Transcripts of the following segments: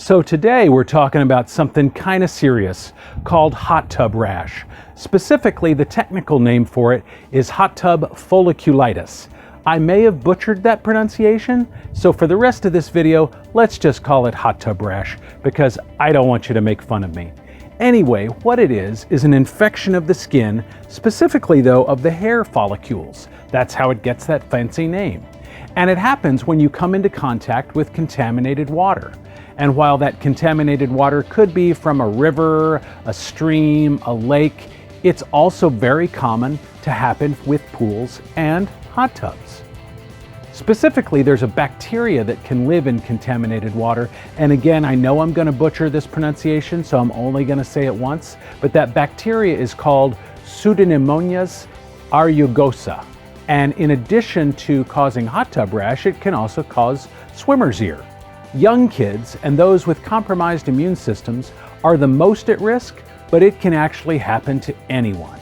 So today we're talking about something kind of serious called hot tub rash. Specifically, the technical name for it is hot tub folliculitis. I may have butchered that pronunciation, so for the rest of this video, let's just call it hot tub rash because I don't want you to make fun of me. Anyway, what it is an infection of the skin, specifically though of the hair follicles. That's how it gets that fancy name. And it happens when you come into contact with contaminated water. And while that contaminated water could be from a river, a stream, a lake, it's also very common to happen with pools and hot tubs. Specifically, there's a bacteria that can live in contaminated water. And again, I know I'm going to butcher this pronunciation, so I'm only going to say it once. But that bacteria is called Pseudomonas aeruginosa. And in addition to causing hot tub rash, it can also cause swimmer's ear. Young kids and those with compromised immune systems are the most at risk, but it can actually happen to anyone.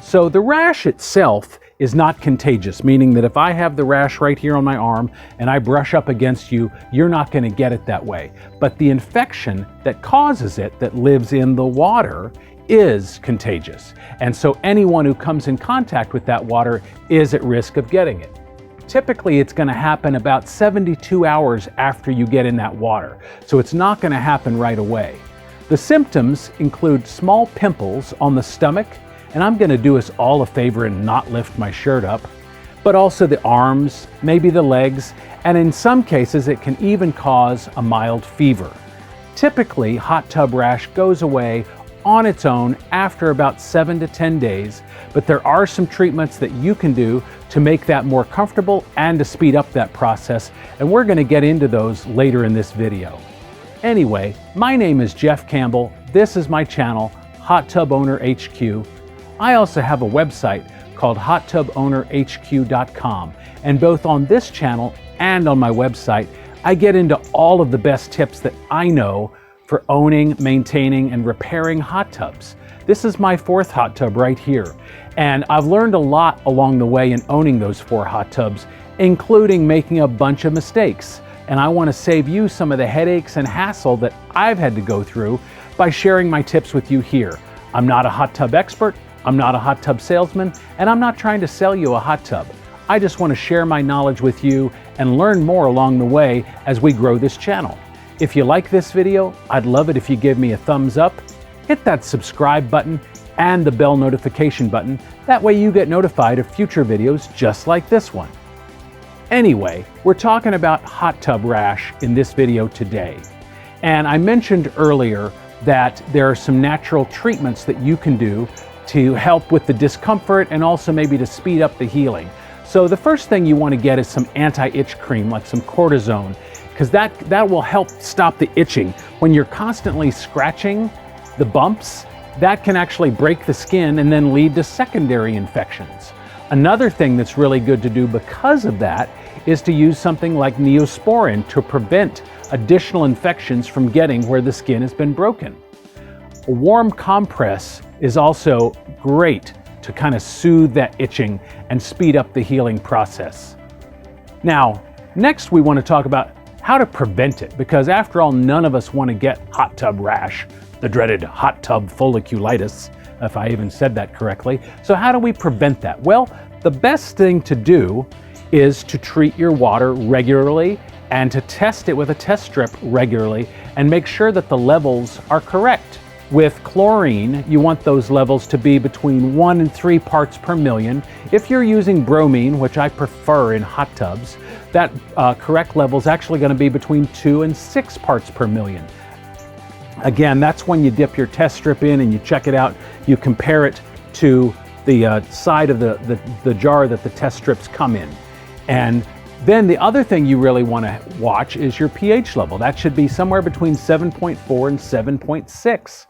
So the rash itself is not contagious, meaning that if I have the rash right here on my arm and I brush up against you, you're not going to get it that way. But the infection that causes it, that lives in the water, is contagious. And so anyone who comes in contact with that water is at risk of getting it. Typically, it's going to happen about 72 hours after you get in that water, so it's not going to happen right away. The symptoms include small pimples on the stomach, and I'm going to do us all a favor and not lift my shirt up, but also the arms, maybe the legs, and in some cases it can even cause a mild fever. Typically, hot tub rash goes away on its own after about 7 to 10 days, but there are some treatments that you can do to make that more comfortable and to speed up that process, and we're going to get into those later in this video. Anyway, my name is Jeff Campbell. This is my channel, Hot Tub Owner HQ. I also have a website called hottubownerhq.com, and both on this channel and on my website, I get into all of the best tips that I know for owning, maintaining, and repairing hot tubs. This is my 4th hot tub right here, and I've learned a lot along the way in owning those 4 hot tubs, including making a bunch of mistakes. And I want to save you some of the headaches and hassle that I've had to go through by sharing my tips with you here. I'm not a hot tub expert, I'm not a hot tub salesman, and I'm not trying to sell you a hot tub. I just want to share my knowledge with you and learn more along the way as we grow this channel. If you like this video, I'd love it if you give me a thumbs up, hit that subscribe button and the bell notification button. That way you get notified of future videos just like this one. Anyway, we're talking about hot tub rash in this video today. And I mentioned earlier that there are some natural treatments that you can do to help with the discomfort and also maybe to speed up the healing. So the first thing you want to get is some anti-itch cream, like some cortisone, because that will help stop the itching. When you're constantly scratching the bumps, that can actually break the skin and then lead to secondary infections. Another thing that's really good to do because of that is to use something like Neosporin to prevent additional infections from getting where the skin has been broken. A warm compress is also great to kind of soothe that itching and speed up the healing process. Now, next we want to talk about how to prevent it, because after all, none of us want to get hot tub rash, the dreaded hot tub folliculitis, if I even said that correctly. So how do we prevent that? Well, the best thing to do is to treat your water regularly and to test it with a test strip regularly and make sure that the levels are correct. With chlorine, you want those levels to be between 1 and 3 parts per million. If you're using bromine, which I prefer in hot tubs, that correct level is actually going to be between 2 and 6 parts per million. Again, that's when you dip your test strip in and you check it out. You compare it to the side of the jar that the test strips come in. And then the other thing you really want to watch is your pH level. That should be somewhere between 7.4 and 7.6.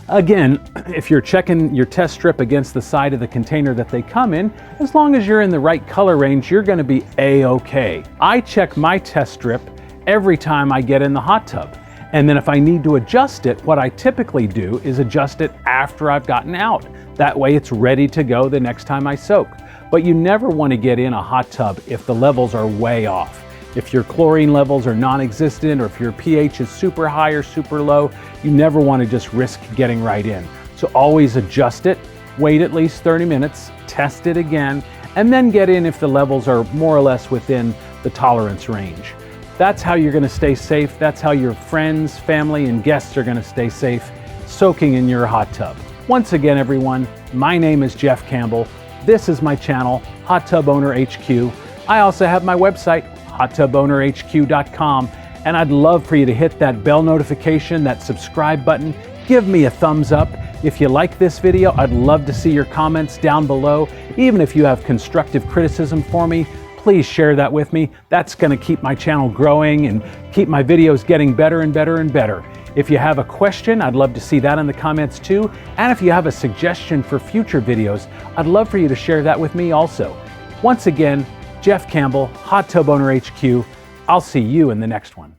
Again, if you're checking your test strip against the side of the container that they come in, as long as you're in the right color range, you're going to be A-okay. I check my test strip every time I get in the hot tub. And then if I need to adjust it, what I typically do is adjust it after I've gotten out. That way it's ready to go the next time I soak. But you never want to get in a hot tub if the levels are way off. If your chlorine levels are non-existent, or if your pH is super high or super low, you never want to just risk getting right in. So always adjust it, wait at least 30 minutes, test it again, and then get in if the levels are more or less within the tolerance range. That's how you're going to stay safe. That's how your friends, family, and guests are going to stay safe, soaking in your hot tub. Once again, everyone, my name is Jeff Campbell. This is my channel, Hot Tub Owner HQ. I also have my website, hottubownerhq.com, and I'd love for you to hit that bell notification, that subscribe button. Give me a thumbs up. If you like this video, I'd love to see your comments down below. Even if you have constructive criticism for me, please share that with me. That's going to keep my channel growing and keep my videos getting better and better and better. If you have a question, I'd love to see that in the comments too. And if you have a suggestion for future videos, I'd love for you to share that with me also. Once again, Jeff Campbell, Hot Tub Owner HQ. I'll see you in the next one.